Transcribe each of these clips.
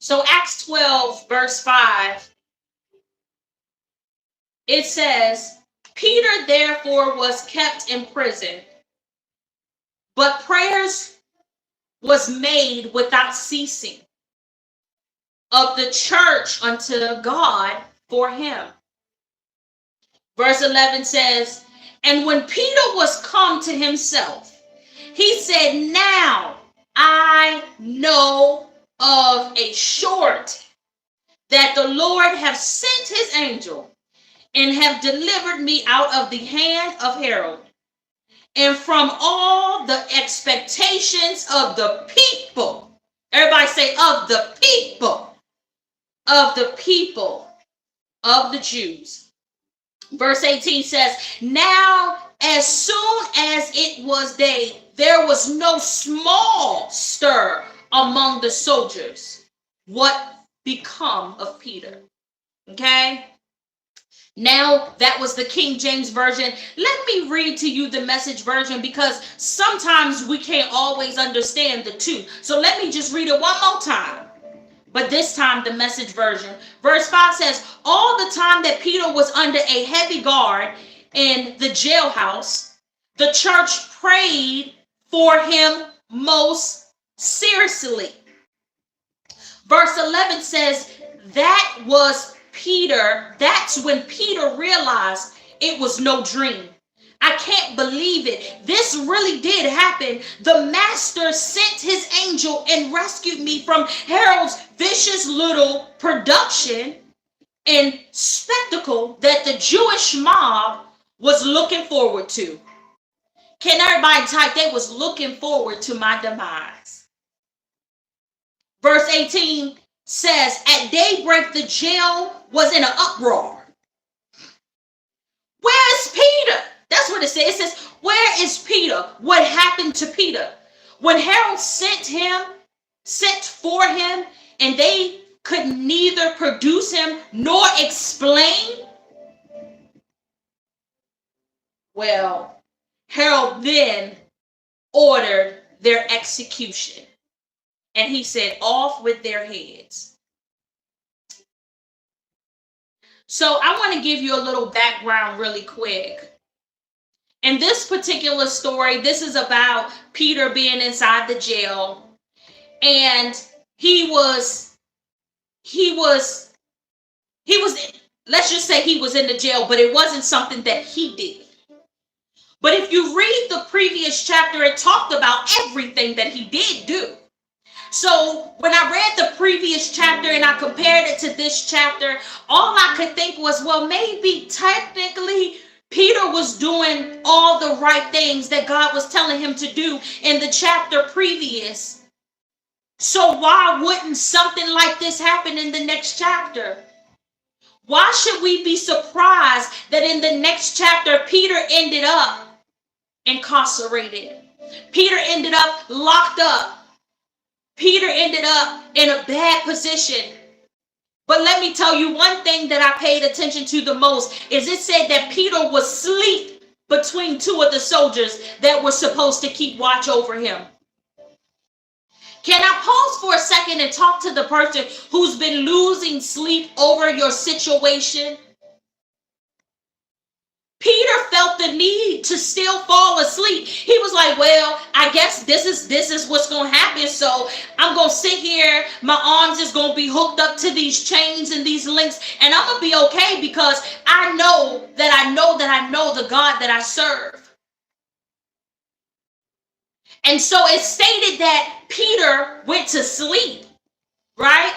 So Acts 12, verse 5, it says, Peter therefore was kept in prison, but prayers was made without ceasing of the church unto God for him. Verse 11 says, and when Peter was come to himself, he said, now I know of a surety that the Lord hath sent his angel and have delivered me out of the hand of Herod and from all the expectations of the people. Everybody say, of the people of the Jews. Verse 18 says, now as soon as it was day, there was no small stir among the soldiers. What become of Peter? Okay. Now that was the King James Version. Let me read to you the Message version because sometimes we can't always understand the two. So let me just read it one more time. But this time the Message version. Verse 5 says, all the time that Peter was under a heavy guard in the jailhouse, the church prayed for him most seriously. Verse 11 says, that was Peter. That's when Peter realized it was no dream. I can't believe it. This really did happen. The master sent his angel and rescued me from Herod's vicious little production and spectacle that the Jewish mob was looking forward to. Can everybody type? They was looking forward to my demise. Verse 18 says, at daybreak the jail was in an uproar. Where's Peter? That's what it says. It says, where is Peter? What happened to Peter? When Herod sent for him, and they could neither produce him nor explain. Well, Herod then ordered their execution. And he said, off with their heads. So I want to give you a little background really quick. In this particular story, this is about Peter being inside the jail. And he was, let's just say he was in the jail, but it wasn't something that he did. But if you read the previous chapter, it talked about everything that he did do. So when I read the previous chapter and I compared it to this chapter, all I could think was, well, maybe technically Peter was doing all the right things that God was telling him to do in the chapter previous. So why wouldn't something like this happen in the next chapter? Why should we be surprised that in the next chapter, Peter ended up incarcerated? Peter ended up locked up. Peter ended up in a bad position. But let me tell you one thing that I paid attention to the most is it said that Peter was asleep between two of the soldiers that were supposed to keep watch over him. Can I pause for a second and talk to the person who's been losing sleep over your situation? Peter felt the need to still fall asleep. He was like, well, I guess this is what's going to happen. So I'm going to sit here. My arms is going to be hooked up to these chains and these links. And I'm going to be okay because I know the God that I serve. And so it stated that Peter went to sleep, right?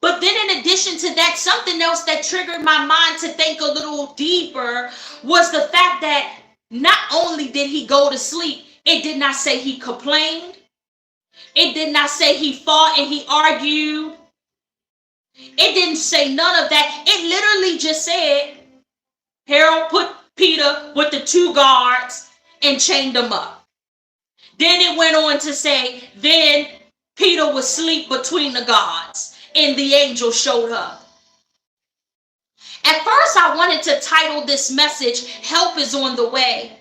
But then in addition to that, something else that triggered my mind to think a little deeper was the fact that not only did he go to sleep, it did not say he complained. It did not say he fought and he argued. It didn't say none of that. It literally just said, Herod put Peter with the two guards and chained him up. Then it went on to say, then Peter was asleep between the guards. And the angel showed up. At first, I wanted to title this message, Help is on the Way.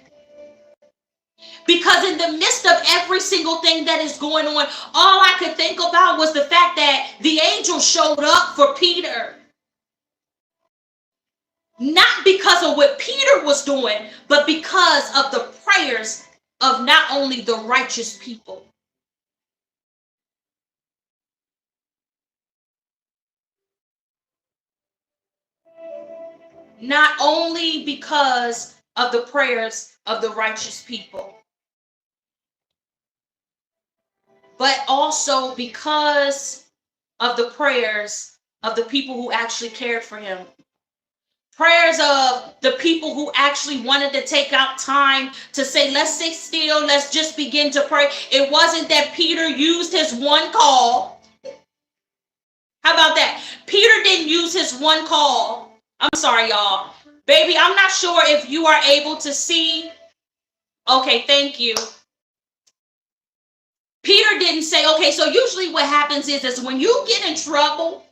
Because in the midst of every single thing that is going on, all I could think about was the fact that the angel showed up for Peter. Not because of what Peter was doing, but because of the prayers of not only the righteous people. Not only because of the prayers of the righteous people, but also because of the prayers of the people who actually cared for him. Prayers of the people who actually wanted to take out time to say, let's sit still, let's just begin to pray. It wasn't that Peter used his one call. How about that? Peter didn't use his one call. I'm sorry, y'all. Baby, I'm not sure if you are able to see. Okay, thank you. Peter didn't say, okay, so usually what happens is when you get in trouble,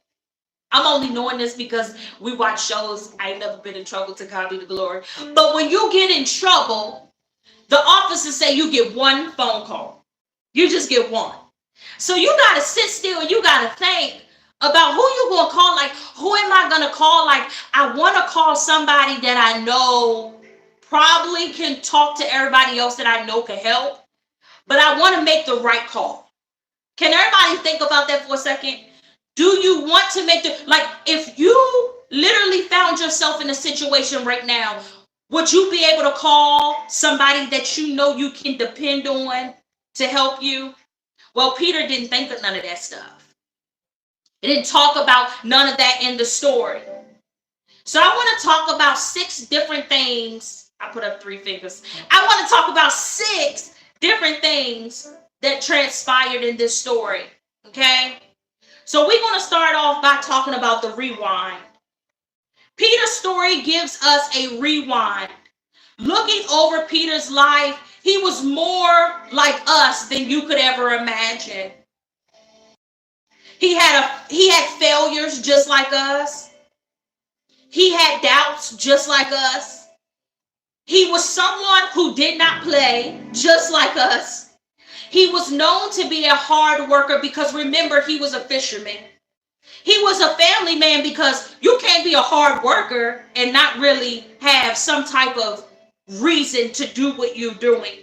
I'm only knowing this because we watch shows. I ain't never been in trouble, to God be the glory. But when you get in trouble, the officers say you get one phone call. You just get one. So you got to sit still and you got to think about who you going to call. Like, who am I going to call? Like, I want to call somebody that I know probably can talk to everybody else that I know can help. But I want to make the right call. Can everybody think about that for a second? Do you want to make the, like, if you literally found yourself in a situation right now, would you be able to call somebody that you know you can depend on to help you? Well, Peter didn't think of none of that stuff. It didn't talk about none of that in the story. So I want to talk about 6 different things. I put up 3 fingers. I want to talk about 6 different things that transpired in this story. Okay? So we're going to start off by talking about the rewind. Peter's story gives us a rewind. Looking over Peter's life, he was more like us than you could ever imagine. He had failures just like us. He had doubts just like us. He was someone who did not play just like us. He was known to be a hard worker because, remember, he was a fisherman. He was a family man because you can't be a hard worker and not really have some type of reason to do what you're doing.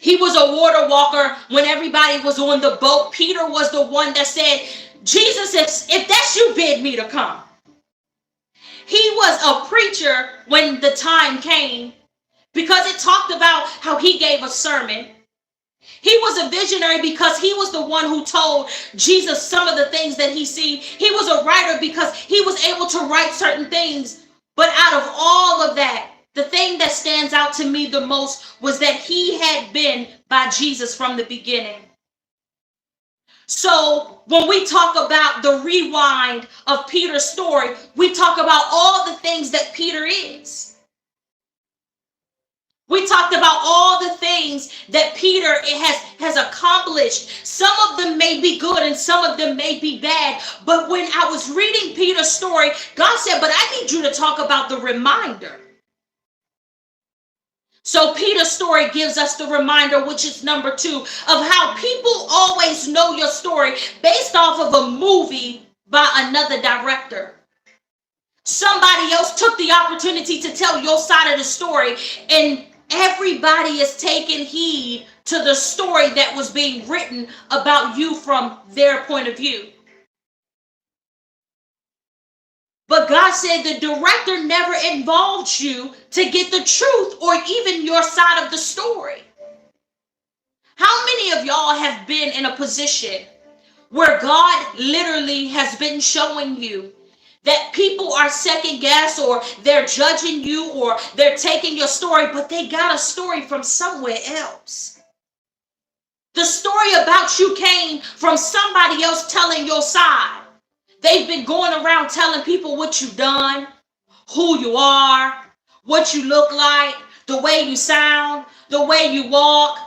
He was a water walker when everybody was on the boat. Peter was the one that said, Jesus, if that's you, bid me to come. He was a preacher when the time came because it talked about how he gave a sermon. He was a visionary because he was the one who told Jesus some of the things that he seen. He was a writer because he was able to write certain things. But out of all of that, the thing that stands out to me the most was that he had been by Jesus from the beginning. So when we talk about the rewind of Peter's story, we talk about all the things that Peter is. We talked about all the things that Peter has accomplished. Some of them may be good and some of them may be bad. But when I was reading Peter's story, God said, but I need you to talk about the reminder. So Peter's story gives us the reminder, which is number 2, of how people always know your story based off of a movie by another director. Somebody else took the opportunity to tell your side of the story, and everybody is taking heed to the story that was being written about you from their point of view. But God said the director never involved you to get the truth or even your side of the story. How many of y'all have been in a position where God literally has been showing you that people are second guess, or they're judging you, or they're taking your story, but they got a story from somewhere else? The story about you came from somebody else telling your side. They've been going around telling people what you've done, who you are, what you look like, the way you sound, the way you walk.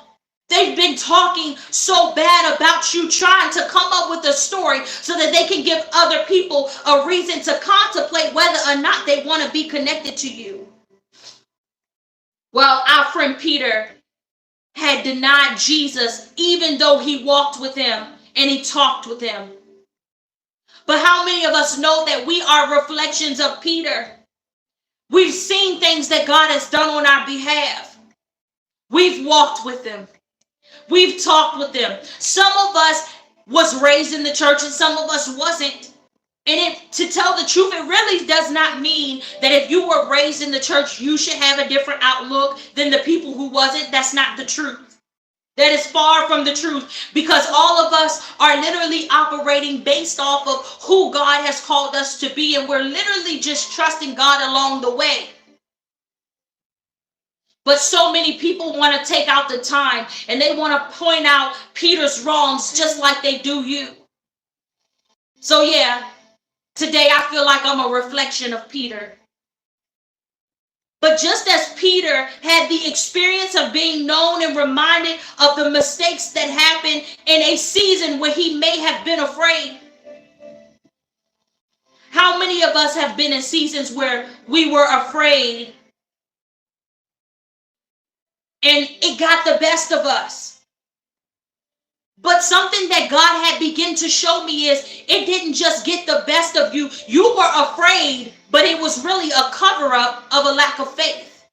They've been talking so bad about you, trying to come up with a story so that they can give other people a reason to contemplate whether or not they want to be connected to you. Well, our friend Peter, had denied Jesus, even though he walked with him and he talked with him. But how many of us know that we are reflections of Peter? We've seen things that God has done on our behalf. We've walked with him. We've talked with him. Some of us was raised in the church and some of us wasn't. And to tell the truth, it really does not mean that if you were raised in the church, you should have a different outlook than the people who wasn't. That's not the truth. That is far from the truth, because all of us are literally operating based off of who God has called us to be, and we're literally just trusting God along the way. But so many people want to take out the time and they want to point out Peter's wrongs just like they do you. So yeah, today I feel like I'm a reflection of Peter. But just as Peter had the experience of being known and reminded of the mistakes that happened in a season where he may have been afraid, how many of us have been in seasons where we were afraid and it got the best of us? But something that God had begun to show me is it didn't just get the best of you. You were afraid, but it was really a cover-up of a lack of faith.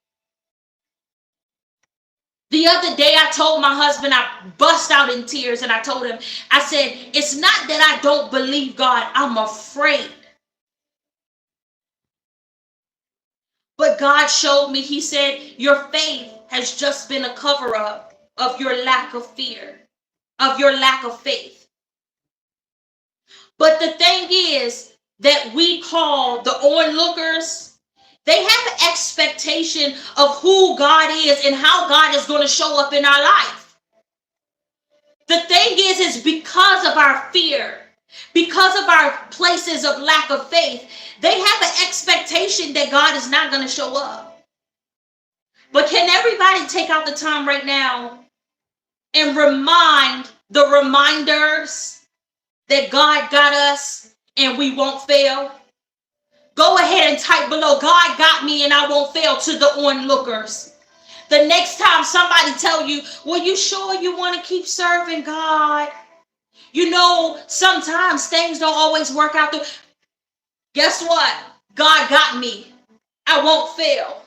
The other day I told my husband, I bust out in tears and I told him, I said, it's not that I don't believe God, I'm afraid. But God showed me, he said, your faith has just been a cover-up of your lack of fear, of your lack of faith. But the thing is that we call the onlookers, they have an expectation of who God is and how God is going to show up in our life. The thing is because of our fear, because of our places of lack of faith, they have an expectation that God is not going to show up. But can everybody take out the time right now and remind the reminders that God got us and we won't fail? Go ahead and type below, God got me and I won't fail, to the onlookers. The next time somebody tell you, well, you sure you want to keep serving God? You know, sometimes things don't always work out. Guess what? God got me. I won't fail.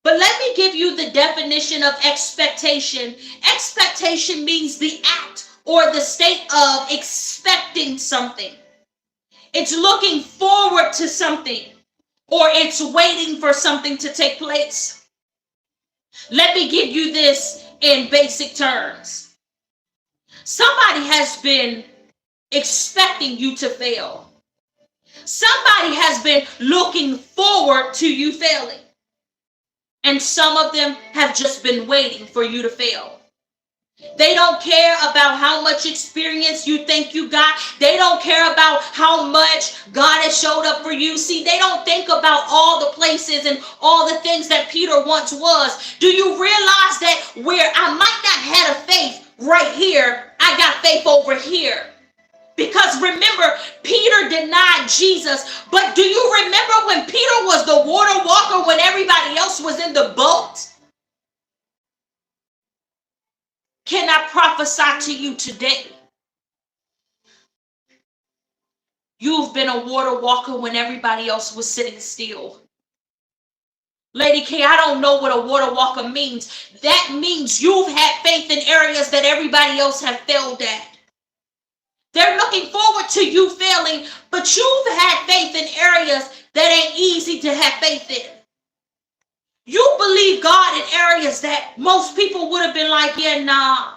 But let me give you the definition of expectation. Expectation means the act or the state of expecting something. It's looking forward to something, or it's waiting for something to take place. Let me give you this in basic terms. Somebody has been expecting you to fail. Somebody has been looking forward to you failing. And some of them have just been waiting for you to fail. They don't care about how much experience you think you got. They don't care about how much God has showed up for you. See, they don't think about all the places and all the things that Peter once was. Do you realize that where I might not have a faith right here, I got faith over here? Because remember, Peter denied Jesus. But do you remember when Peter was the water walker when everybody else was in the boat? Can I prophesy to you today? You've been a water walker when everybody else was sitting still. Lady K, I don't know what a water walker means. That means you've had faith in areas that everybody else have failed at. They're looking forward to you failing, but you've had faith in areas that ain't easy to have faith in. You believe God in areas that most people would have been like, yeah, nah.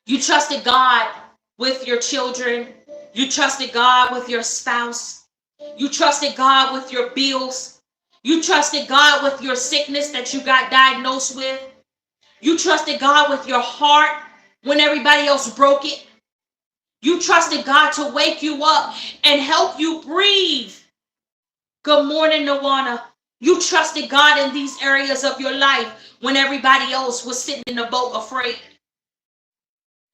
You trusted God with your children. You trusted God with your spouse. You trusted God with your bills. You trusted God with your sickness that you got diagnosed with. You trusted God with your heart when everybody else broke it. You trusted God to wake you up and help you breathe. Good morning, Nawana. You trusted God in these areas of your life when everybody else was sitting in the boat afraid.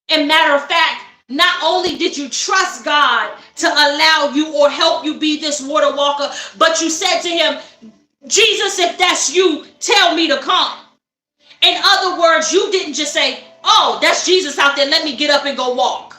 And matter of fact, not only did you trust God to allow you or help you be this water walker, but you said to him, Jesus, if that's you, tell me to come. In other words, you didn't just say, oh, that's Jesus out there, let me get up and go walk.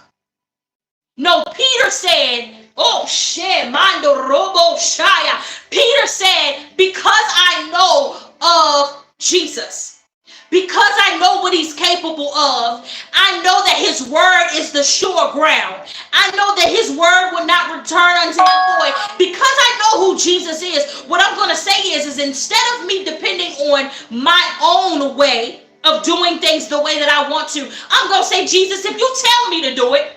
No, Peter said, oh shit, mando robo shaya. Peter said, because I know of Jesus, because I know what he's capable of, I know that his word is the sure ground. I know that his word will not return unto him void. Because I know who Jesus is, what I'm going to say is instead of me depending on my own way of doing things the way that I want to, I'm going to say, Jesus, if you tell me to do it,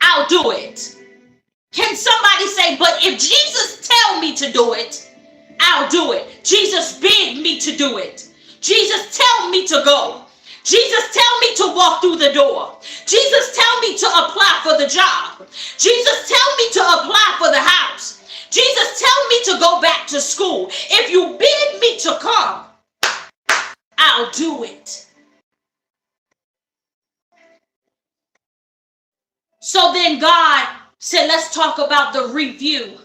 I'll do it. Can somebody say, but if Jesus tell me to do it, I'll do it. Jesus bid me to do it. Jesus tell me to go. Jesus tell me to walk through the door. Jesus tell me to apply for the job. Jesus tell me to apply for the house. Jesus tell me to go back to school. If you bid me to come, I'll do it. So then God said, let's talk about the review.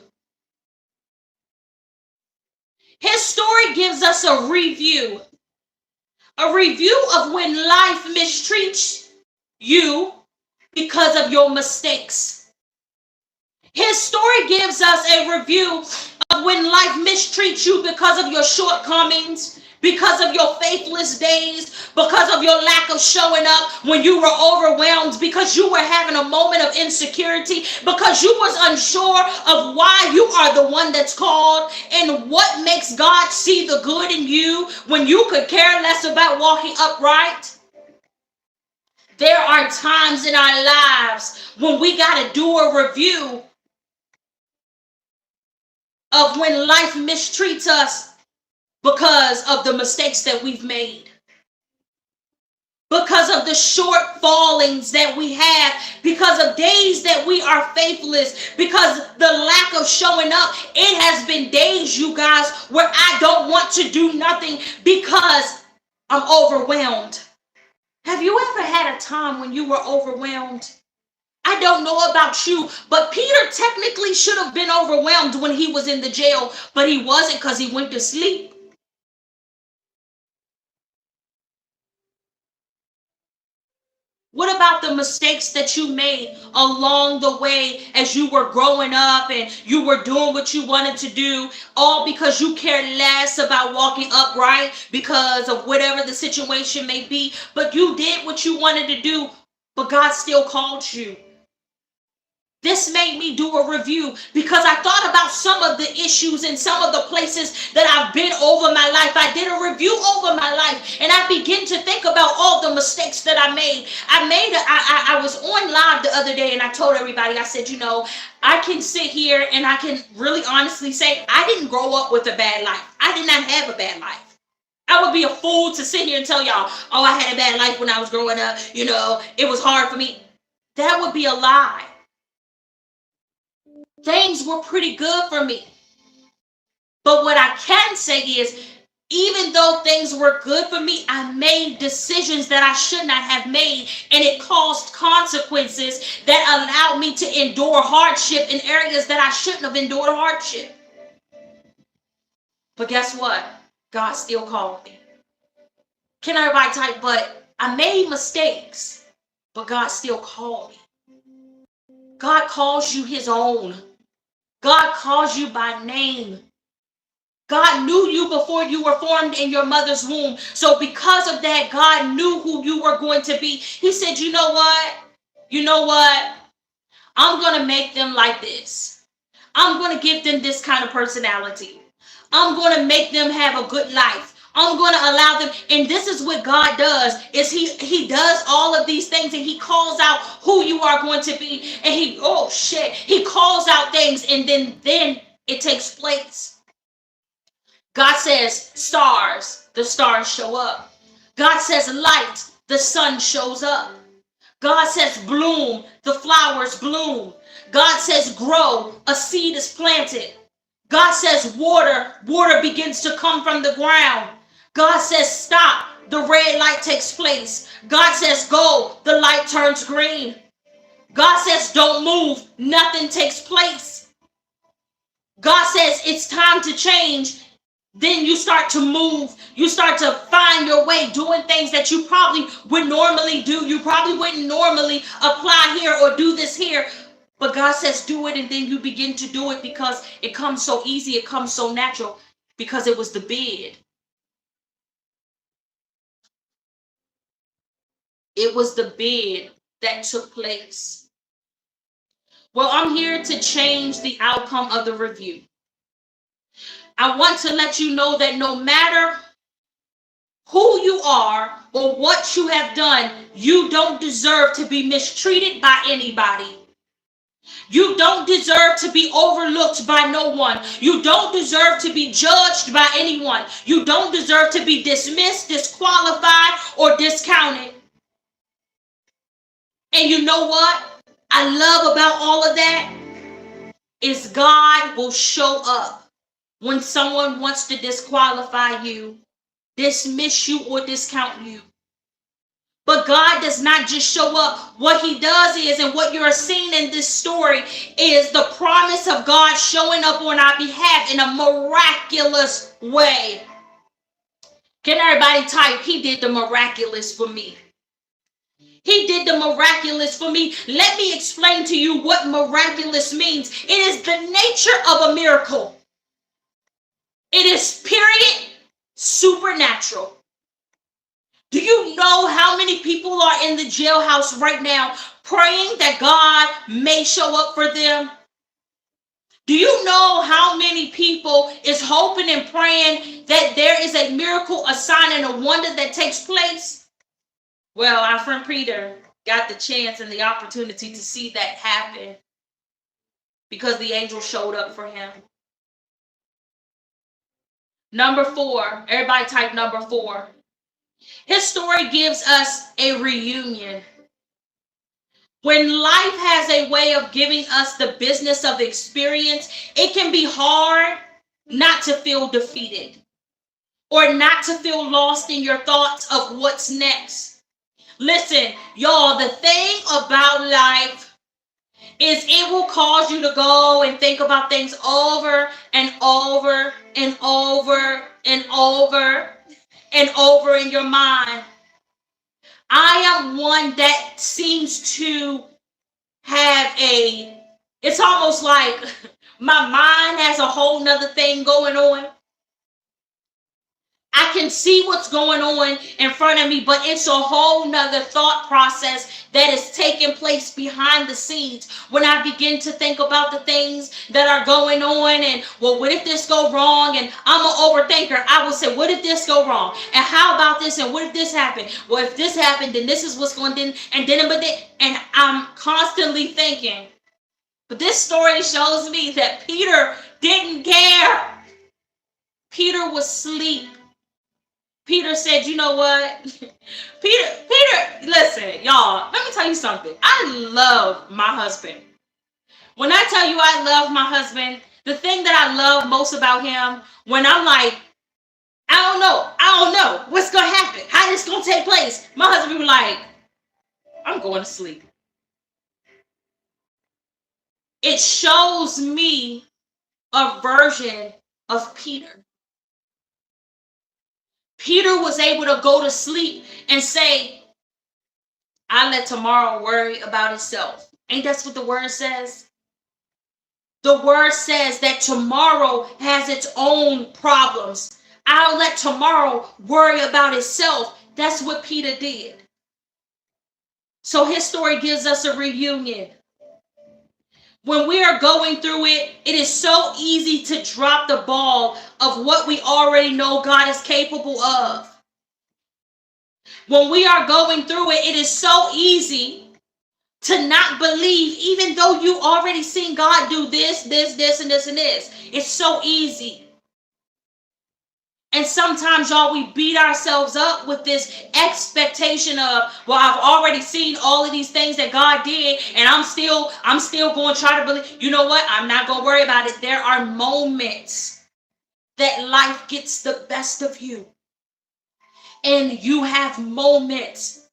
His story gives us a review of when life mistreats you because of your mistakes. His story gives us a review of when life mistreats you because of your shortcomings, because of your faithless days, because of your lack of showing up when you were overwhelmed, because you were having a moment of insecurity, because you was unsure of why you are the one that's called, and what makes God see the good in you when you could care less about walking upright. There are times in our lives when we got to do a review of when life mistreats us because of the mistakes that we've made, because of the shortfallings that we have, because of days that we are faithless, because the lack of showing up. It has been days, you guys, where I don't want to do nothing because I'm overwhelmed. Have you ever had a time when you were overwhelmed? I don't know about you, but Peter technically should have been overwhelmed when he was in the jail, but he wasn't because he went to sleep. What about the mistakes that you made along the way as you were growing up and you were doing what you wanted to do, all because you cared less about walking upright because of whatever the situation may be, but you did what you wanted to do, but God still called you? This made me do a review because I thought about some of the issues and some of the places that I've been over my life. I did a review over my life and I began to think about all the mistakes that I made. I was on live the other day and I told everybody, I said, I can sit here and I can really honestly say I didn't grow up with a bad life. I did not have a bad life. I would be a fool to sit here and tell y'all, oh, I had a bad life when I was growing up. It was hard for me. That would be a lie. Things were pretty good for me. But what I can say is, even though things were good for me, I made decisions that I should not have made, and it caused consequences that allowed me to endure hardship in areas that I shouldn't have endured hardship. But guess what? God still called me. Can everybody type, but I made mistakes, but God still called me. God calls you his own. God calls you by name. God knew you before you were formed in your mother's womb. So because of that, God knew who you were going to be. He said, you know what? I'm going to make them like this. I'm going to give them this kind of personality. I'm going to make them have a good life. I'm going to allow them. And this is what God does, is he does all of these things and he calls out who you are going to be. And he calls out things and then it takes place. God says stars, the stars show up. God says light, the sun shows up. God says bloom, the flowers bloom. God says grow, a seed is planted. God says water begins to come from the ground. God says stop, the red light takes place. God says go, the light turns green. God says don't move, nothing takes place. God says it's time to change. then you start to move. You start to find your way doing things that you probably would normally do. You probably wouldn't normally apply here or do this here. But God says do it, and then you begin to do it because it comes so easy. It comes so natural because it was the bid. It was the bid that took place. Well, I'm here to change the outcome of the review. I want to let you know that no matter who you are or what you have done, you don't deserve to be mistreated by anybody. You don't deserve to be overlooked by no one. You don't deserve to be judged by anyone. You don't deserve to be dismissed, disqualified, or discounted. And you know what I love about all of that is God will show up when someone wants to disqualify you, dismiss you, or discount you. But God does not just show up. What he does is, and what you're seeing in this story is the promise of God showing up on our behalf in a miraculous way. Can everybody type, he did the miraculous for me? He did the miraculous for me. Let me explain to you what miraculous means. It is the nature of a miracle. It is, period, supernatural. Do you know how many people are in the jailhouse right now praying that God may show up for them? Do you know how many people is hoping and praying that there is a miracle, a sign, and a wonder that takes place? Well, our friend Peter got the chance and the opportunity to see that happen because the angel showed up for him. Number 4, everybody type number 4. His story gives us a reunion. When life has a way of giving us the business of experience, it can be hard not to feel defeated or not to feel lost in your thoughts of what's next. Listen, y'all, the thing about life is it will cause you to go and think about things over and over and over and over and over in your mind. I am one that seems to have it's almost like my mind has a whole nother thing going on. I can see what's going on in front of me, but it's a whole nother thought process that is taking place behind the scenes. When I begin to think about the things that are going on and, well, what if this go wrong? And I'm an overthinker. I will say, what if this go wrong? And how about this? And what if this happened? Well, if this happened, then this is what's going to, and I'm constantly thinking. But this story shows me that Peter didn't care. Peter was asleep. Peter said, you know what? Peter, listen, y'all, let me tell you something. I love my husband. When I tell you I love my husband, the thing that I love most about him, when I'm like, I don't know what's going to happen, how this going to take place, my husband be like, I'm going to sleep. It shows me a version of Peter. Peter was able to go to sleep and say, I let tomorrow worry about itself. Ain't that what the word says? The word says that tomorrow has its own problems. I'll let tomorrow worry about itself. That's what Peter did. So his story gives us a reunion. When we are going through it, it is so easy to drop the ball of what we already know God is capable of. When we are going through it, it is so easy to not believe, even though you already seen God do this, and this, and this. It's so easy. And sometimes, y'all, we beat ourselves up with this expectation of, well, I've already seen all of these things that God did, and I'm still going to try to believe. You know what? I'm not going to worry about it. There are moments that life gets the best of you. And you have moments.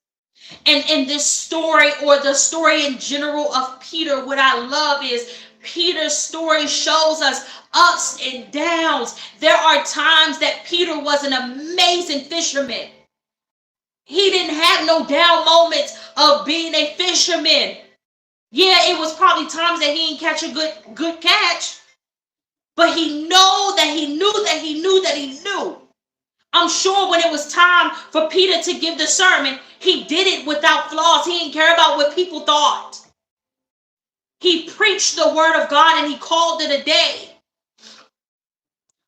And in this story, or the story in general of Peter, what I love is Peter's story shows us ups and downs. There are times that Peter was an amazing fisherman. He didn't have no down moments of being a fisherman. Yeah, it was probably times that he didn't catch a good catch, but he knew. I'm sure when it was time for Peter to give the sermon, he did it without flaws. He didn't care about what people thought. He preached the word of God and he called it a day.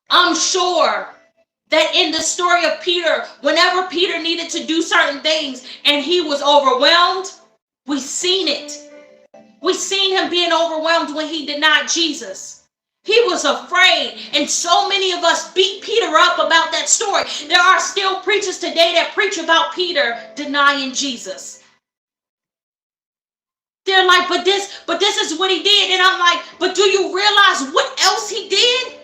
I'm sure that in the story of Peter, whenever Peter needed to do certain things and he was overwhelmed, we seen it. We seen him being overwhelmed when he denied Jesus. He was afraid, and so many of us beat Peter up about that story. There are still preachers today that preach about Peter denying Jesus. They're like, but this is what he did. And I'm like, but do you realize what else he did?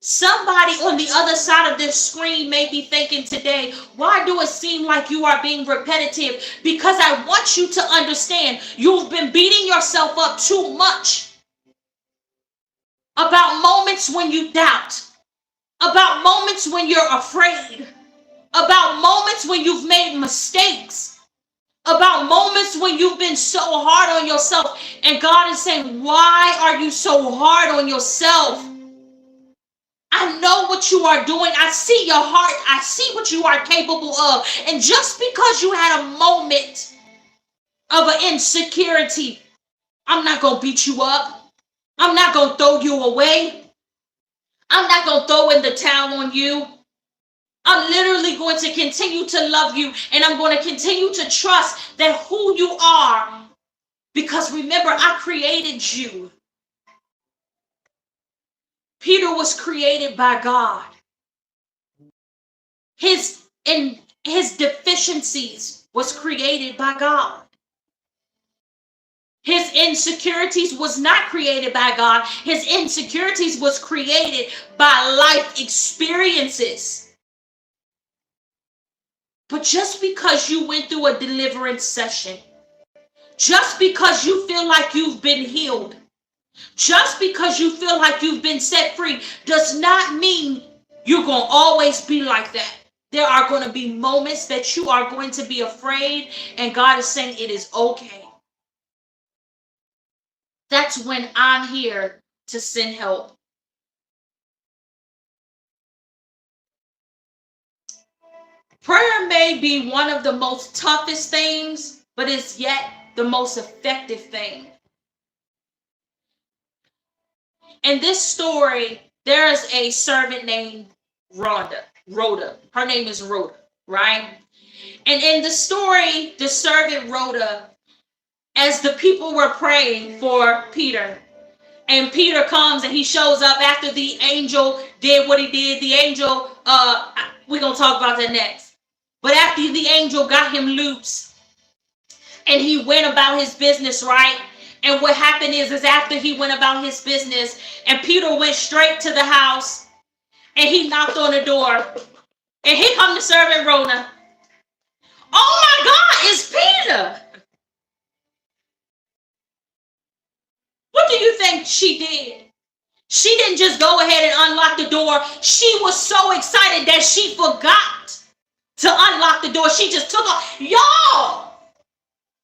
Somebody on the other side of this screen may be thinking today, why do it seem like you are being repetitive? Because I want you to understand you've been beating yourself up too much about moments when you doubt, about moments when you're afraid, about moments when you've made mistakes, about moments when you've been so hard on yourself. And God is saying, why are you so hard on yourself? I know what you are doing. I see your heart. I see what you are capable of. And just because you had a moment of an insecurity, I'm not going to beat you up. I'm not going to throw you away. I'm not going to throw in the towel on you. I'm literally going to continue to love you. And I'm going to continue to trust that who you are. Because remember, I created you. Peter was created by God. His deficiencies was created by God. His insecurities was not created by God. His insecurities was created by life experiences. But just because you went through a deliverance session, just because you feel like you've been healed, just because you feel like you've been set free, does not mean you're going to always be like that. There are going to be moments that you are going to be afraid, and God is saying it is okay. That's when I'm here to send help. Prayer may be one of the most toughest things, but it's yet the most effective thing. In this story, there is a servant named Rhoda. Her name is Rhoda, right? And in the story, the servant Rhoda, as the people were praying for Peter, and Peter comes and he shows up after the angel did what he did. The angel, we're going to talk about that next. But after the angel got him loose and he went about his business, right? And what happened is after he went about his business and Peter went straight to the house and he knocked on the door and here come the servant Rhoda. Oh my God, it's Peter. What do you think she did? She didn't just go ahead and unlock the door. She was so excited that she forgot to unlock the door. She just took off. Y'all.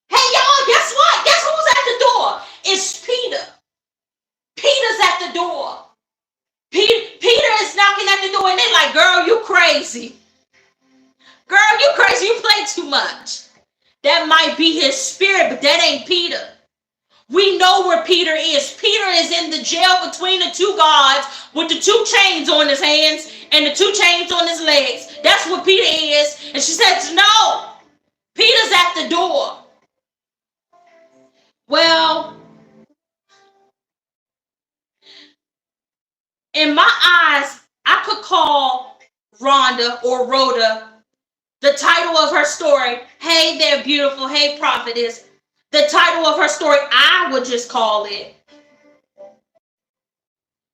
Hey, y'all, guess what? Guess who's at the door? It's Peter. Peter's at the door. Peter is knocking at the door and they're like, girl, you crazy. Girl, you crazy. You play too much. That might be his spirit, but that ain't Peter. We know where Peter is. Peter is in the jail between the two guards with the 2 chains on his hands and the 2 chains on his legs. That's what Peter is. And she says, no, Peter's at the door. Well, in my eyes, I could call Rhonda or Rhoda the title of her story. Hey there, beautiful. Hey, prophetess. The title of her story, I would just call it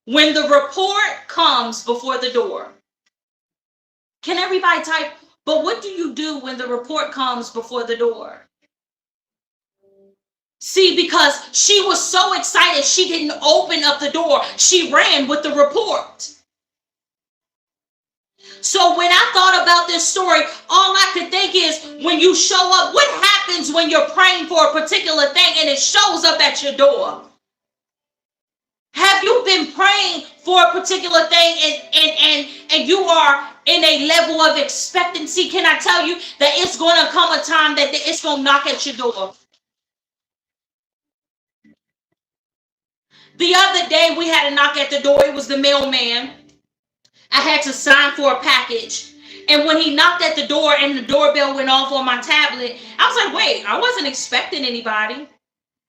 When the Report Comes Before the Door. Can everybody type? But what do you do when the report comes before the door? See, because she was so excited, she didn't open up the door. She ran with the report. So when I thought about this story, all I could think is, when you show up, what happens when you're praying for a particular thing and it shows up at your door? Have you been praying for a particular thing and you are in a level of expectancy? Can I tell you that it's going to come a time that it's going to knock at your door? The other day we had a knock at the door. It was the mailman. I had to sign for a package. And when he knocked at the door and the doorbell went off on my tablet, I was like, wait, I wasn't expecting anybody,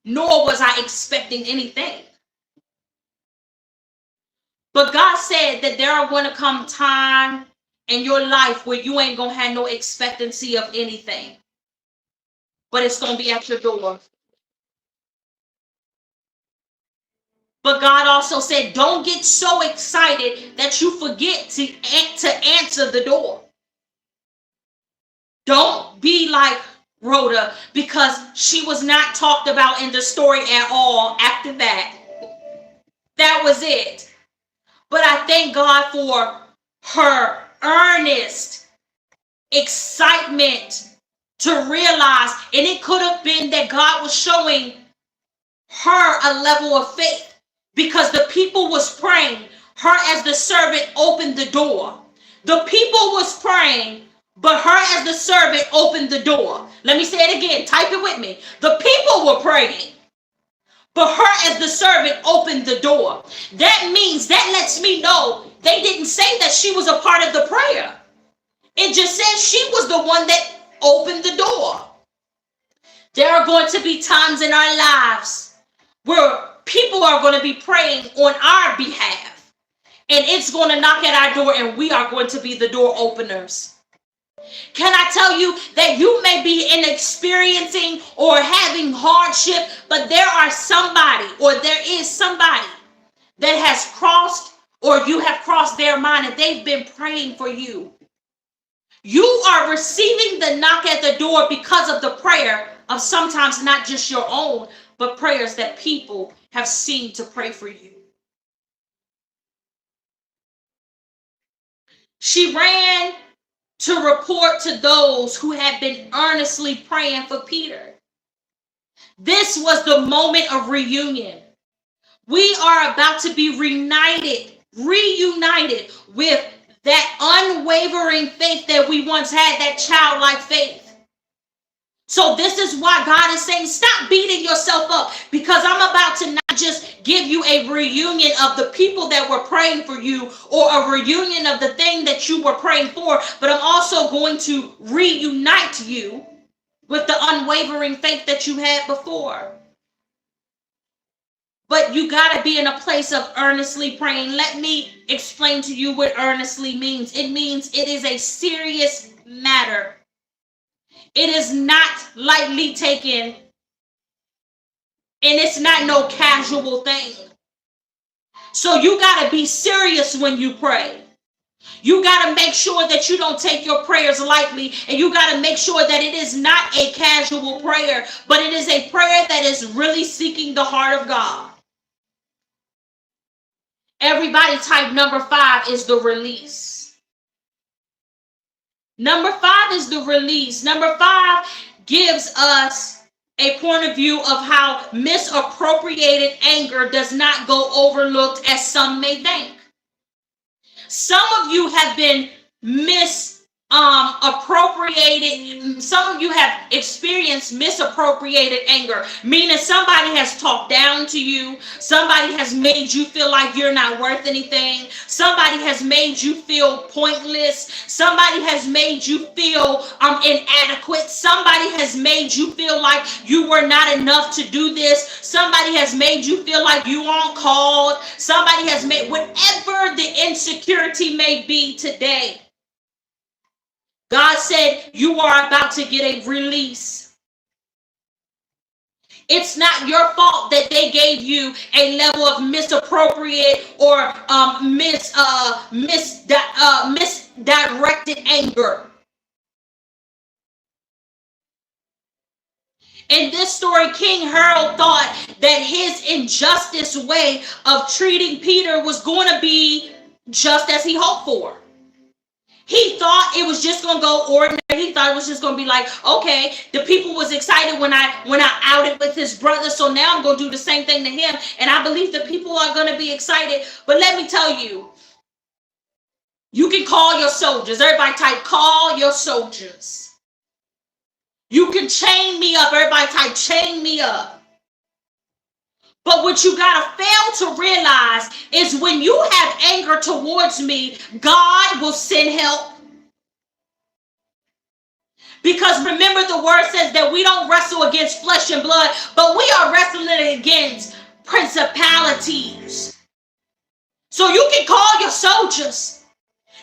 nor was I expecting anything. But God said that there are going to come time in your life where you ain't going to have no expectancy of anything. But it's going to be at your door. But God also said, don't get so excited that you forget to answer the door. Don't be like Rhoda, because she was not talked about in the story at all after that. That was it. But I thank God for her earnest excitement to realize, and it could have been that God was showing her a level of faith, because the people was praying. Her as the servant opened the door. The people was praying, but her as the servant opened the door. Let me say it again. Type it with me. The people were praying, but her as the servant opened the door. That means, that lets me know they didn't say that she was a part of the prayer. It just says she was the one that opened the door. There are going to be times in our lives where people are going to be praying on our behalf, and it's going to knock at our door, and we are going to be the door openers. Can I tell you that you may be experiencing or having hardship, but there are somebody, or there is somebody that has crossed, or you have crossed their mind, and they've been praying for you. You are receiving the knock at the door because of the prayer of sometimes not just your own, but prayers that people have seen to pray for you. She ran to report to those who had been earnestly praying for Peter. This was the moment of reunion. We are about to be reunited with that unwavering faith that we once had, that childlike faith. So this is why God is saying, stop beating yourself up, because I'm about to not just give you a reunion of the people that were praying for you, or a reunion of the thing that you were praying for, but I'm also going to reunite you with the unwavering faith that you had before. But you got to be in a place of earnestly praying. Let me explain to you what earnestly means. It means it is a serious matter. It is not lightly taken, and it's not no casual thing. So you got to be serious when you pray. You got to make sure that you don't take your prayers lightly, and you got to make sure that it is not a casual prayer, but it is a prayer that is really seeking the heart of God. Everybody type number 5 is the release. Number 5 is the release. Number 5 gives us a point of view of how misappropriated anger does not go overlooked as some may think. Some of you have been appropriated. Some of you have experienced misappropriated anger, meaning somebody has talked down to you. Somebody has made you feel like you're not worth anything. Somebody has made you feel pointless. Somebody has made you feel inadequate. Somebody has made you feel like you were not enough to do this. Somebody has made you feel like you aren't called. Somebody has made, whatever the insecurity may be today, God said you are about to get a release. It's not your fault that they gave you a level of misappropriate or misdirected anger. In this story, King Harold thought that his injustice way of treating Peter was going to be just as he hoped for. He thought it was just going to go ordinary. He thought it was just going to be like, okay, the people was excited when I outed with his brother, so now I'm going to do the same thing to him. And I believe the people are going to be excited. But let me tell you, you can call your soldiers. Everybody type, call your soldiers. You can chain me up. Everybody type, chain me up. But what you got to fail to realize is when you have anger towards me, God will send help. Because remember, the word says that we don't wrestle against flesh and blood, but we are wrestling against principalities. So you can call your soldiers.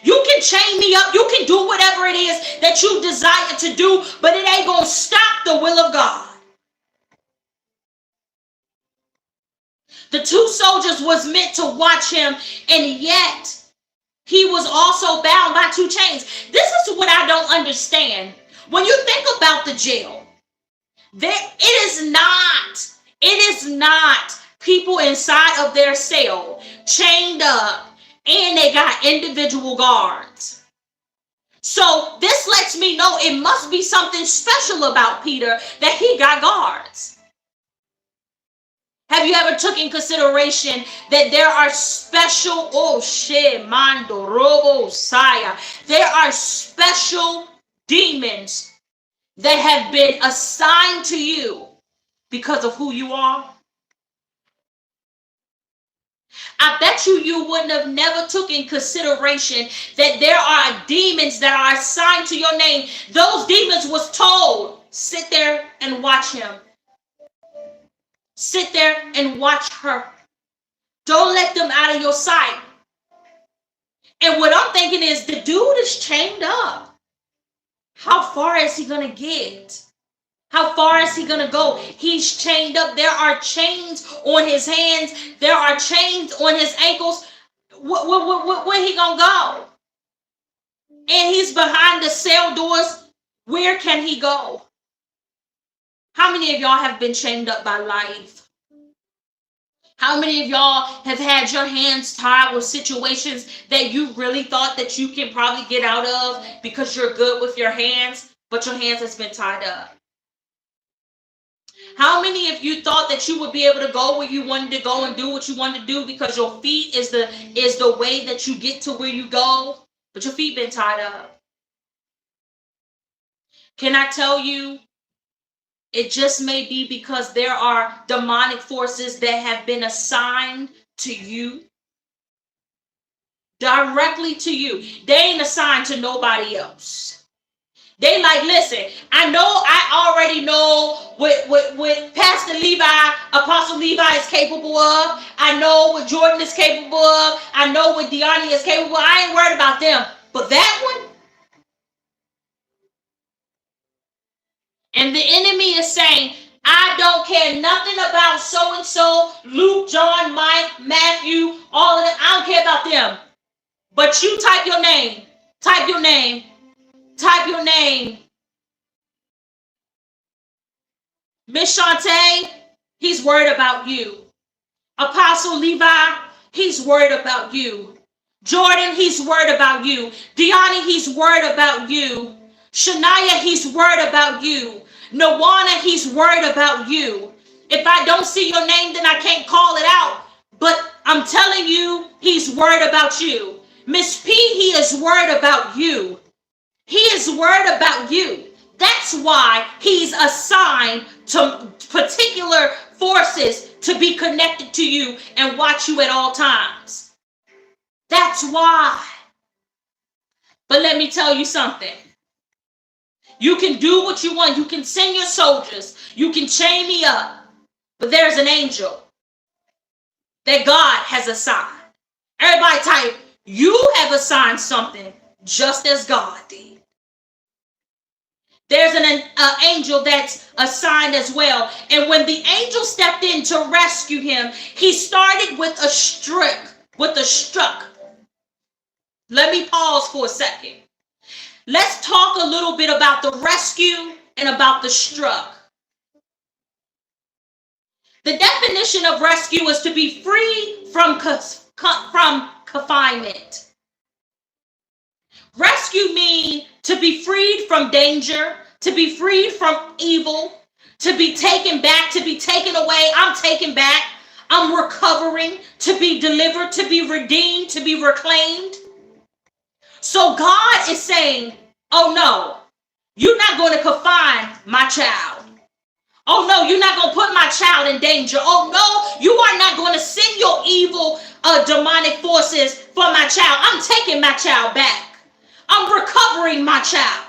You can chain me up. You can do whatever it is that you desire to do, but it ain't going to stop the will of God. The two soldiers was meant to watch him, and yet he was also bound by two chains. This is what I don't understand. When you think about the jail, it is not people inside of their cell chained up and they got individual guards. So this lets me know it must be something special about Peter that he got guards. Have you ever took in consideration that there are special, there are special demons that have been assigned to you because of who you are? I bet you wouldn't have never took in consideration that there are demons that are assigned to your name. Those demons was told, sit there and watch him. Sit there and watch her. Don't let them out of your sight. And what I'm thinking is, the dude is chained up. How far is he going to get? How far is he going to go? He's chained up. There are chains on his hands. There are chains on his ankles. Where he going to go? And he's behind the cell doors. Where can he go? How many of y'all have been chained up by life? How many of y'all have had your hands tied with situations that you really thought that you can probably get out of because you're good with your hands, but your hands has been tied up? How many of you thought that you would be able to go where you wanted to go and do what you wanted to do because your feet is the way that you get to where you go, but your feet been tied up? Can I tell you, it just may be because there are demonic forces that have been assigned to you, directly to you. They ain't assigned to nobody else. They like, listen, I already know what Pastor Levi, Apostle Levi is capable of. I know what Jordan is capable of. I know what Deani is capable of. I ain't worried about them. But that one, and the enemy is saying, I don't care nothing about so-and-so, Luke, John, Mike, Matthew, all of them. I don't care about them. But you type your name. Type your name. Type your name. Miss Shantae, he's worried about you. Apostle Levi, he's worried about you. Jordan, he's worried about you. Deani, he's worried about you. Shania, he's worried about you. Nawana, he's worried about you. If I don't see your name, then I can't call it out. But I'm telling you, he's worried about you. Miss P, he is worried about you. He is worried about you. That's why he's assigned to particular forces to be connected to you and watch you at all times. That's why. But let me tell you something. You can do what you want. You can send your soldiers. You can chain me up. But there's an angel that God has assigned. Everybody type, you have assigned something just as God did. There's an angel that's assigned as well. And when the angel stepped in to rescue him, he started with a struck. Let me pause for a second. Let's talk a little bit about the rescue and about the struck. The definition of rescue is to be free from confinement. Rescue means to be freed from danger, to be freed from evil, to be taken back, to be taken away. I'm taken back. I'm recovering, to be delivered, to be redeemed, to be reclaimed. So God is saying, oh no, you're not going to confine my child. Oh no, you're not going to put my child in danger. Oh no, you are not going to send your evil demonic forces for my child. I'm taking my child back. I'm recovering my child.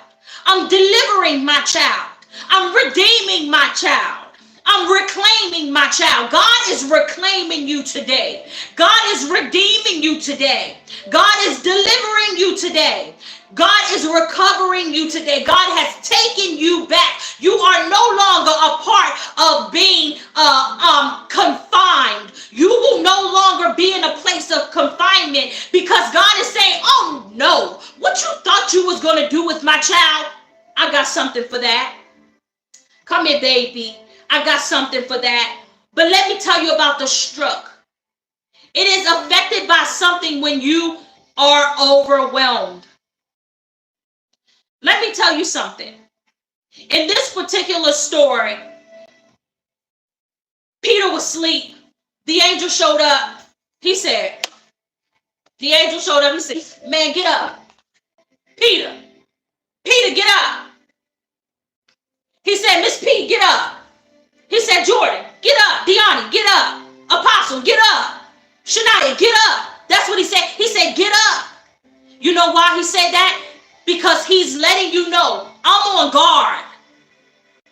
I'm delivering my child. I'm redeeming my child. I'm reclaiming my child. God is reclaiming you today. God is redeeming you today. God is delivering you today. God is recovering you today. God has taken you back. You are no longer a part of being confined. You will no longer be in a place of confinement, because God is saying, oh no, what you thought you was going to do with my child, I got something for that. Come here, baby. I got something for that. But let me tell you about the struck. It is affected by something when you are overwhelmed. Let me tell you something. In this particular story, Peter was asleep. The angel showed up. He said, man, get up. Peter, get up. He said, Miss P, get up. He said, Jordan, get up. Deani, get up. Apostle, get up. Shania, get up. That's what he said. He said, get up. You know why he said that? Because he's letting you know, I'm on guard.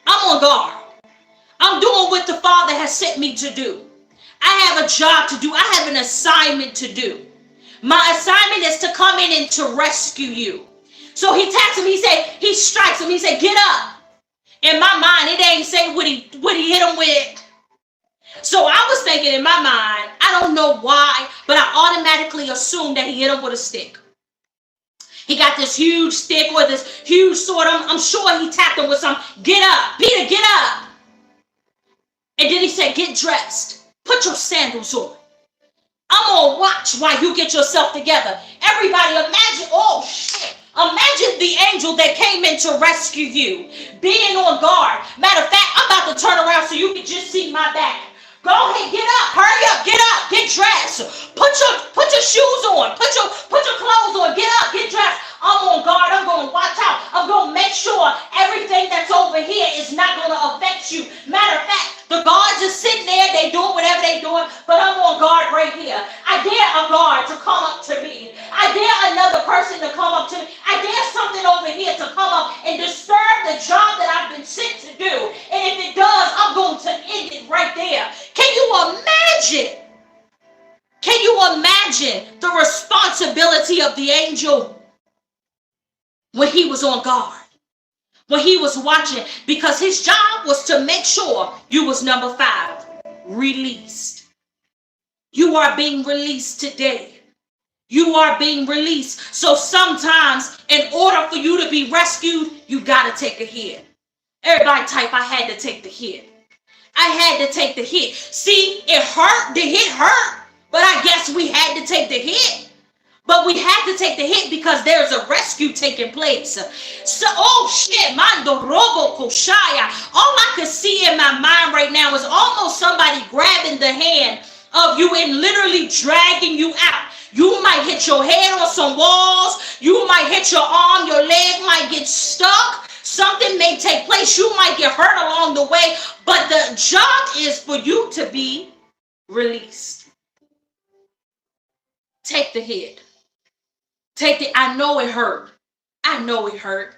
I'm on guard. I'm doing what the Father has sent me to do. I have a job to do. I have an assignment to do. My assignment is to come in and to rescue you. So he taps him. He strikes him. He said, get up. In my mind, it ain't say what he hit him with. So I was thinking in my mind, I don't know why, but I automatically assumed that he hit him with a stick. He got this huge stick or this huge sword. I'm sure he tapped him with some, get up, Peter, get up. And then he said, get dressed. Put your sandals on. I'm going to watch while you get yourself together. Everybody imagine, oh shit. Imagine the angel that came in to rescue you, being on guard. Matter of fact, I'm about to turn around so you can just see my back. Go ahead, get up, hurry up, get dressed. Put your shoes on, put your clothes on, get up, get dressed. I'm on guard, I'm going to watch out. I'm going to make sure everything that's over here is not going to affect you. Matter of fact, the guards are sitting there, they doing whatever they doing, but I'm on guard right here. I dare a guard to come up to me. I dare another person to come up to me. I dare something over here to come up and disturb the job that I've been sent to do. And if it does, I'm going to end it right there. Can you imagine? Can you imagine the responsibility of the angel when he was on guard? When he was watching, because his job was to make sure you was number 5, released. You are being released today. You are being released. So sometimes in order for you to be rescued, you got to take a hit. Everybody type, I had to take the hit. I had to take the hit. See, it hurt. The hit hurt. But I guess we had to take the hit. But we had to take the hit because there's a rescue taking place. So, oh shit, mando robo koshaya. All I could see in my mind right now is almost somebody grabbing the hand of you and literally dragging you out. You might hit your head on some walls. You might hit your arm. Your leg might get stuck. Something may take place. You might get hurt along the way. But the job is for you to be released. Take the hit. I know it hurt. I know it hurt.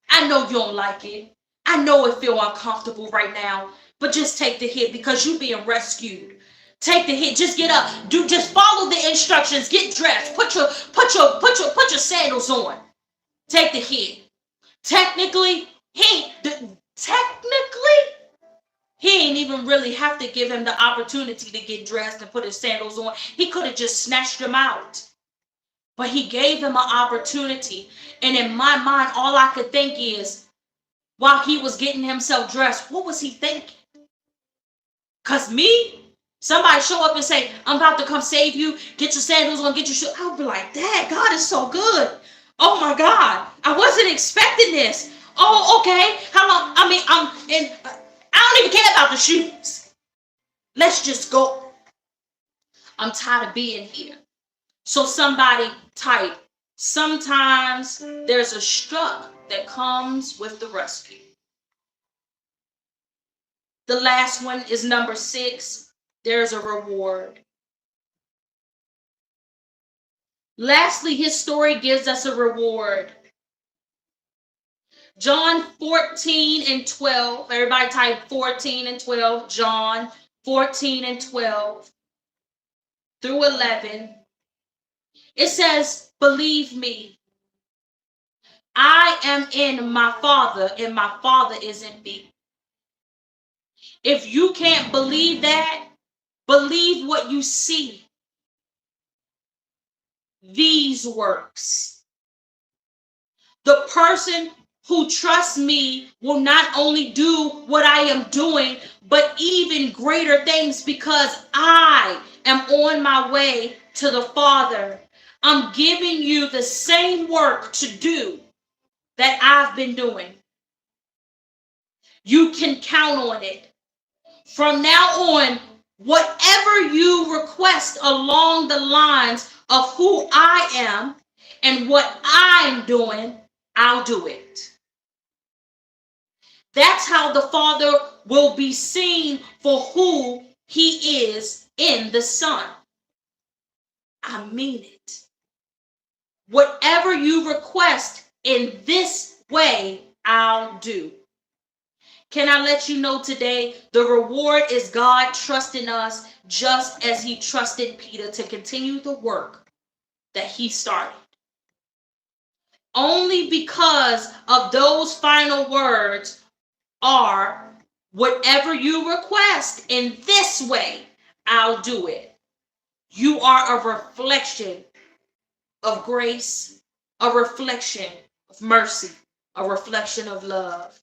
I know you don't like it. I know it feel uncomfortable right now. But just take the hit because you're being rescued. Take the hit. Just get up. Just follow the instructions. Get dressed. Put your sandals on. Take the hit. Technically, he ain't even really have to give him the opportunity to get dressed and put his sandals on. He could have just snatched him out. But he gave him an opportunity. And in my mind, all I could think is, while he was getting himself dressed, what was he thinking? Because me, somebody show up and say, I'm about to come save you. Get your sandals on, get your shoes. I'll be like, Dad, God is so good. Oh my God. I wasn't expecting this. Oh, okay. How long? I mean, I don't even care about the shoes. Let's just go. I'm tired of being here. So somebody type, sometimes there's a struck that comes with the rescue. The last one is number 6. There's a reward. Lastly, his story gives us a reward. John 14:12. Everybody type 14:12. John 14:12 through 11. It says, believe me, I am in my Father, and my Father is in me. If you can't believe that, believe what you see. These works. The person who trusts me will not only do what I am doing, but even greater things, because I am on my way to the Father. I'm giving you the same work to do that I've been doing. You can count on it. From now on, whatever you request along the lines of who I am and what I'm doing, I'll do it. That's how the Father will be seen for who he is in the Son. I mean it. Whatever you request in this way, I'll do. Can I let you know today, the reward is God trusting us just as he trusted Peter to continue the work that he started. Only because of those final words are, whatever you request in this way, I'll do it. You are a reflection of grace, a reflection of mercy, a reflection of love.